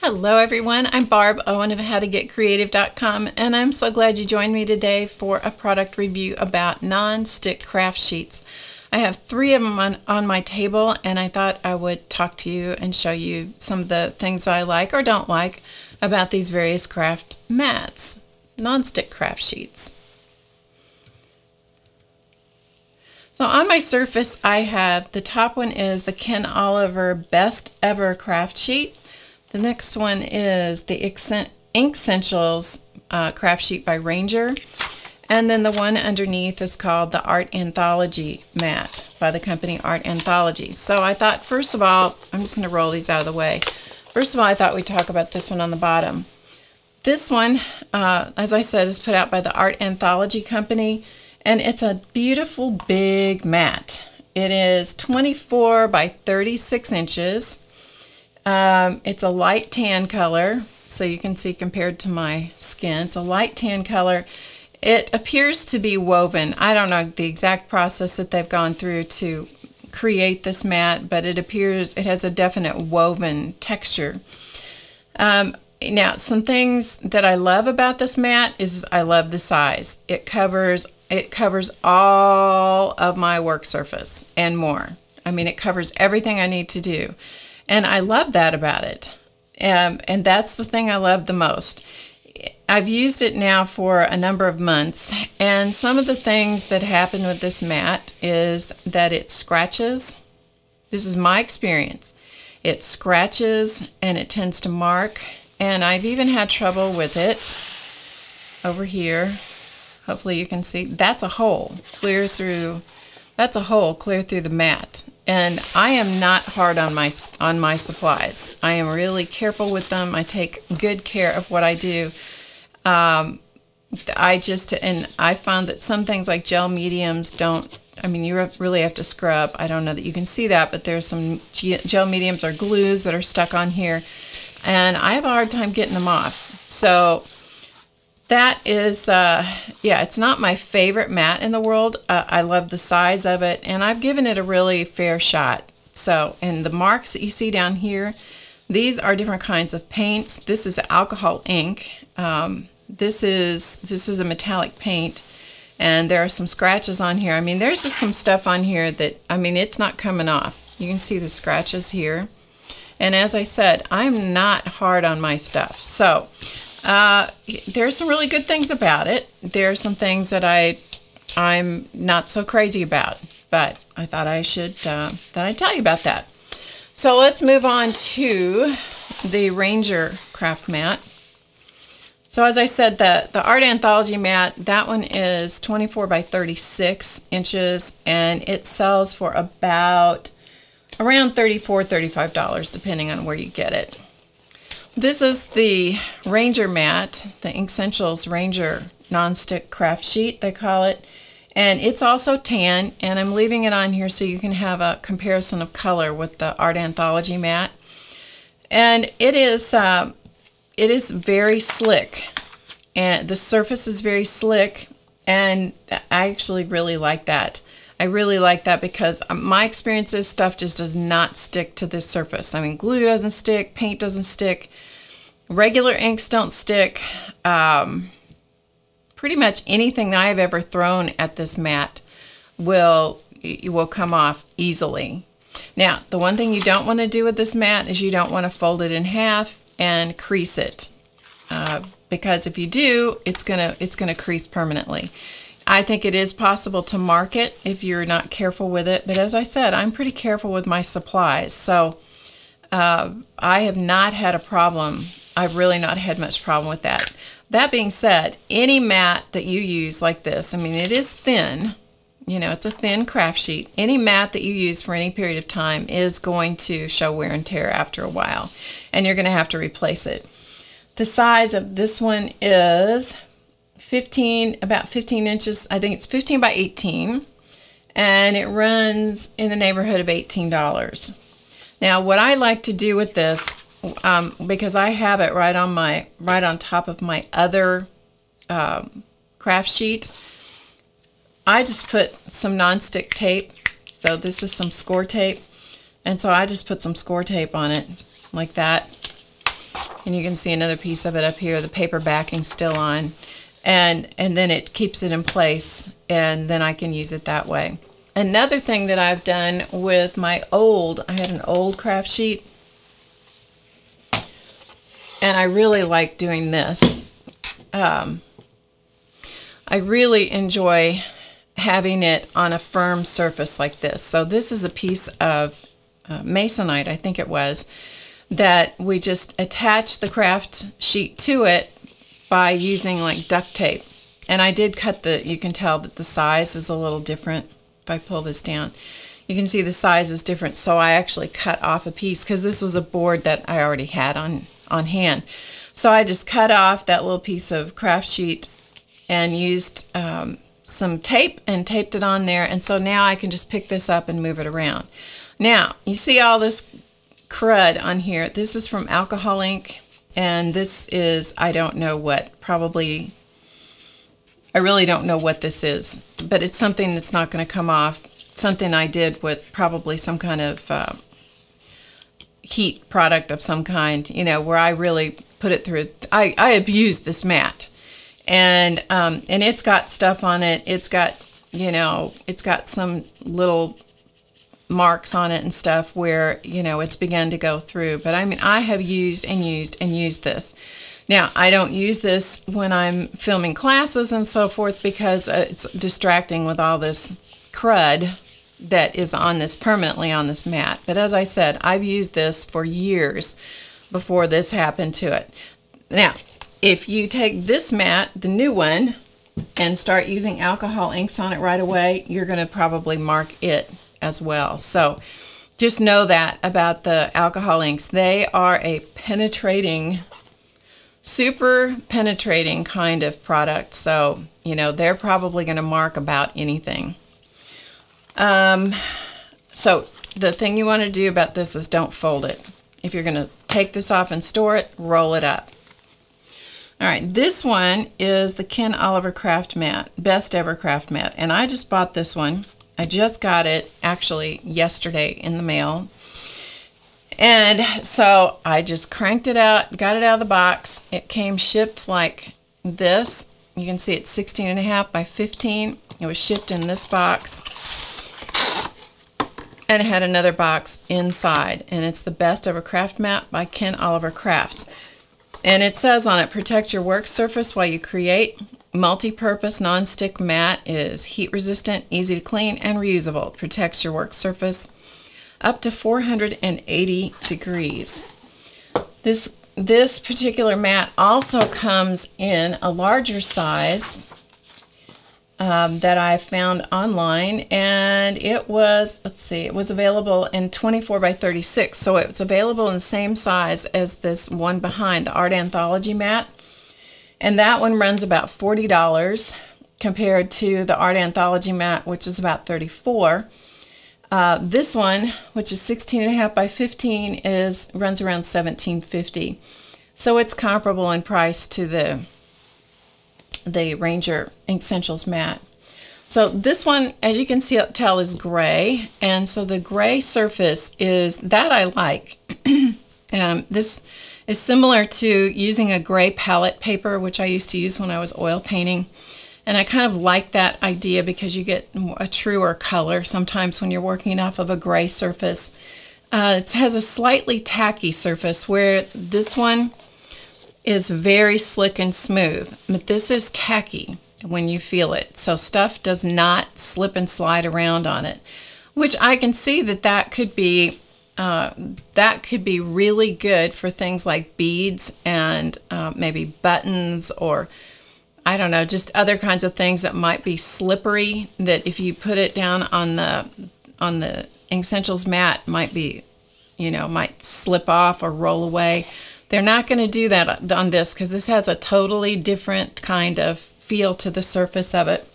Hello everyone, I'm Barb, Owen of HowToGetCreative.com, and I'm so glad you joined me today for a product review about non-stick craft sheets. I have 3 of them on my table, and I thought I would talk to you and show you some of the things I like or don't like about these various craft mats, non-stick craft sheets. So on my surface I have, the top one is the Ken Oliver Best Ever Craft Sheet. The next one is the Ink Essentials Craft Sheet by Ranger. And then the one underneath is called the Art Anthology Mat by the company Art Anthology. So I thought, first of all, I'm just going to roll these out of the way. First of all, I thought we'd talk about this one on the bottom. This one, as I said, is put out by the Art Anthology company. And it's a beautiful big mat. It is 24 by 36 inches. It's a light tan color, so you can see compared to my skin. It's a light tan color. It appears to be woven. I don't know the exact process that they've gone through to create this mat, but it appears it has a definite woven texture. Now, some things that I love about this mat is I love the size. It covers all of my work surface and more. I mean, it covers everything I need to do. And I love that about it. And that's the thing I love the most. I've used it now for a number of months, and some of the things that happen with this mat is that it scratches. This is my experience. It scratches and it tends to mark, and I've even had trouble with it over here. Hopefully you can see. That's a hole clear through. That's a hole clear through the mat. And I am not hard on my supplies. I am really careful with them. I take good care of what I do. And I found that some things like gel mediums don't, I mean, you really have to scrub. I don't know that you can see that, but there's some gel mediums or glues that are stuck on here, and I have a hard time getting them off. So that is, yeah, it's not my favorite mat in the world. I love the size of it, and I've given it a really fair shot. So, and the marks that you see down here, these are different kinds of paints. This is alcohol ink. This is a metallic paint, and there are some scratches on here. I mean, there's just some stuff on here that, I mean, it's not coming off. You can see the scratches here. And as I said, I'm not hard on my stuff. So, there's some really good things about it. There are some things that I'm not so crazy about, but I thought I should that I'd tell you about that. So let's move on to the Ranger craft mat. So as I said, the Art Anthology mat, that one is 24 by 36 inches, and it sells for about around $34, $35, depending on where you get it. This is the Ranger mat, the Ink Essentials Ranger Nonstick Craft Sheet, they call it. And it's also tan, and I'm leaving it on here so you can have a comparison of color with the Art Anthology mat. And it is very slick, and the surface is very slick, and I actually really like that. I really like that because my experience is stuff just does not stick to this surface. I mean, glue doesn't stick, paint doesn't stick, regular inks don't stick. Pretty much anything that I've ever thrown at this mat will come off easily. Now, the one thing you don't want to do with this mat is you don't want to fold it in half and crease it, because if you do, it's gonna crease permanently. I think it is possible to mark it if you're not careful with it, but as I said, I'm pretty careful with my supplies, so I have not had a problem. I've really not had much problem with that. That being said, any mat that you use like this, I mean, it is thin, you know, it's a thin craft sheet. Any mat that you use for any period of time is going to show wear and tear after a while, and you're going to have to replace it. The size of this one is about 15 inches. I think it's 15 by 18, and it runs in the neighborhood of $18. Now, what I like to do with this, because I have it right on top of my other craft sheet, I just put some nonstick tape. So this is some score tape, and so I just put some score tape on it like that. And you can see another piece of it up here, the paper backing still on. And then it keeps it in place, and then I can use it that way. Another thing that I've done with I had an old craft sheet, and I really like doing this. I really enjoy having it on a firm surface like this. So this is a piece of Masonite, I think it was, that we just attached the craft sheet to it by using like duct tape. And I did cut you can tell that the size is a little different. If I pull this down, you can see the size is different. So I actually cut off a piece because this was a board that I already had on hand. So I just cut off that little piece of craft sheet and used some tape and taped it on there. And so now I can just pick this up and move it around. Now, you see all this crud on here. This is from alcohol ink. And this is, I don't know what, probably, I really don't know what this is, but it's something that's not going to come off. Something I did with probably some kind of heat product of some kind, you know, where I really put it through. I abused this mat, and it's got stuff on it. It's got, you know, it's got some little marks on it and stuff where, you know, it's begun to go through. But I mean, I have used and used and used this. Now, I don't use this when I'm filming classes and so forth because it's distracting with all this crud that is on this permanently on this mat. But as I said, I've used this for years before this happened to it. Now, if you take this mat, the new one, and start using alcohol inks on it right away, you're going to probably mark it as well. So just know that about the alcohol inks. They are a penetrating, super penetrating kind of product. So, you know, they're probably going to mark about anything. So the thing you want to do about this is don't fold it. If you're going to take this off and store it, roll it up. All right, this one is the Ken Oliver Craft Mat, best ever craft mat. And I just bought this one. I just got it actually yesterday in the mail. And so I just cranked it out, got it out of the box. It came shipped like this. You can see it's 16.5 by 15. It was shipped in this box. And it had another box inside. And it's the best ever craft mat by Ken Oliver Crafts. And it says on it, protect your work surface while you create. Multi-purpose non-stick mat is heat resistant, easy to clean, and reusable. Protects your work surface up to 480 degrees. This particular mat also comes in a larger size that I found online, and it was, let's see, it was available in 24 by 36, so it was available in the same size as this one behind, the Art Anthology Mat, and that one runs about $40 compared to the Art Anthology Mat, which is about $34. This one, which is 16.5 by 15, runs around $17.50, so it's comparable in price to the Ranger Ink Essentials mat. So this one, as you can tell, is gray, and so the gray surface is that I like. This is similar to using a gray palette paper, which I used to use when I was oil painting, and I kind of like that idea because you get a truer color sometimes when you're working off of a gray surface. It has a slightly tacky surface where this one is very slick and smooth, but this is tacky when you feel it. So stuff does not slip and slide around on it, which I can see that could be really good for things like beads and maybe buttons, or I don't know, just other kinds of things that might be slippery, that if you put it down on the Ink Essentials mat might be, you know, might slip off or roll away. They're not going to do that on this because this has a totally different kind of feel to the surface of it.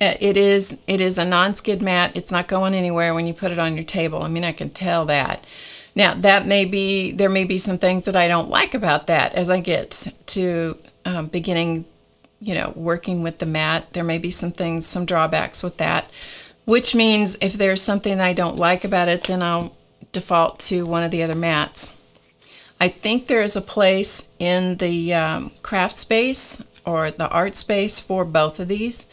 It is a non-skid mat. It's not going anywhere when you put it on your table. I mean, I can tell that. Now, there may be some things that I don't like about that as I get to beginning, you know, working with the mat. There may be some things, some drawbacks with that, which means if there's something I don't like about it, then I'll default to one of the other mats. I think there is a place in the craft space or the art space for both of these.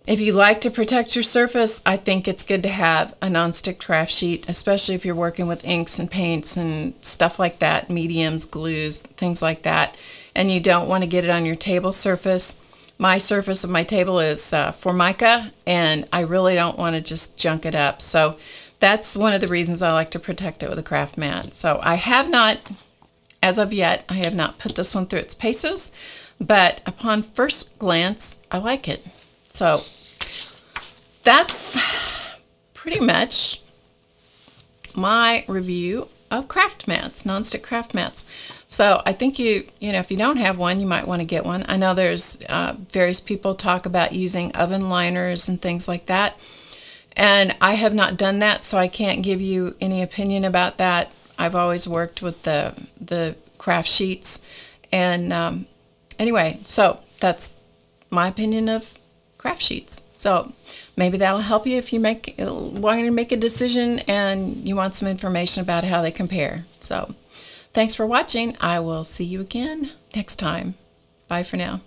If you like to protect your surface, I think it's good to have a nonstick craft sheet, especially if you're working with inks and paints and stuff like that, mediums, glues, things like that, and you don't want to get it on your table surface. My surface of my table is Formica, and I really don't want to just junk it up. So that's one of the reasons I like to protect it with a craft mat. So I have not, as of yet, I have not put this one through its paces, but upon first glance, I like it. So that's pretty much my review of craft mats, nonstick craft mats. So I think you know, if you don't have one, you might want to get one. I know there's various people talk about using oven liners and things like that. And I have not done that, so I can't give you any opinion about that. I've always worked with the craft sheets. And anyway, so that's my opinion of craft sheets. So maybe that'll help you if you want to make a decision and you want some information about how they compare. So thanks for watching. I will see you again next time. Bye for now.